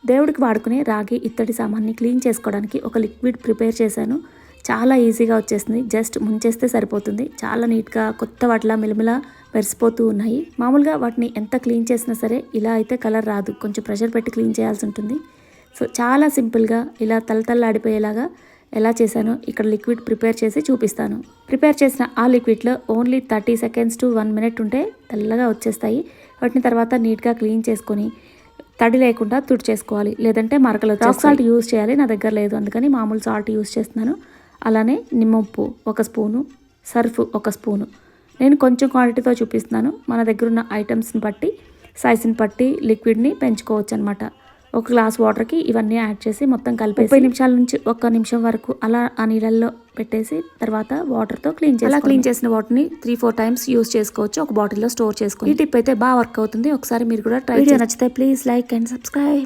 దేవుడికి వాడుకునే రాగి ఇత్తడి సామాన్ని క్లీన్ చేసుకోవడానికి ఒక లిక్విడ్ ప్రిపేర్ చేశాను. చాలా ఈజీగా వచ్చేస్తుంది. జస్ట్ ముంచేస్తే సరిపోతుంది. చాలా నీట్గా కొత్త వాటిలా మిలమిలా మెరిసిపోతూ ఉన్నాయి. మామూలుగా వాటిని ఎంత క్లీన్ చేసినా సరే ఇలా అయితే కలర్ రాదు. కొంచెం ప్రెషర్ పెట్టి క్లీన్ చేయాల్సి ఉంటుంది. సో చాలా సింపుల్గా ఇలా తలతల్లాడిపోయేలాగా ఎలా చేశానో ఇక్కడ లిక్విడ్ ప్రిపేర్ చేసి చూపిస్తాను. ప్రిపేర్ చేసిన ఆ లిక్విడ్లో ఓన్లీ 30 సెకండ్స్ టు 1 మినిట్ ఉంటే తెల్లగా వచ్చేస్తాయి. వాటిని తర్వాత నీట్గా క్లీన్ చేసుకొని తడి లేకుండా తుడిచేసుకోవాలి, లేదంటే మరకలు రాక్ సాల్ట్ యూజ్ చేయాలి. నా దగ్గర లేదు, అందుకని మామూలు సాల్ట్ యూజ్ చేస్తున్నాను. అలానే నిమ్మప్పు 1 స్పూను, సర్ఫ్ 1 స్పూను. నేను కొంచెం క్వాంటిటీతో చూపిస్తున్నాను. మన దగ్గర ఉన్న ఐటమ్స్ని బట్టి సైజుని బట్టి లిక్విడ్ని పెంచుకోవచ్చు అనమాట. 1 గ్లాస్ వాటర్కి ఇవన్నీ యాడ్ చేసి మొత్తం కలిపి 30 నిమిషాల నుంచి 1 నిమిషం వరకు అలా ఆ నీళ్ళల్లో పెట్టేసి తర్వాత వాటర్తో క్లీన్ చేసి అలా క్లీన్ చేసిన వాటర్ని 3-4 టైమ్స్ యూజ్ చేసుకోవచ్చు. ఒక బాటిల్లో స్టోర్ చేసుకోండి. ఈ టిప్ అయితే బాగా వర్క్ అవుతుంది. ఒకసారి మీరు కూడా ట్రై చేయండి. నచ్చితే ప్లీజ్ లైక్ అండ్ సబ్స్క్రైబ్.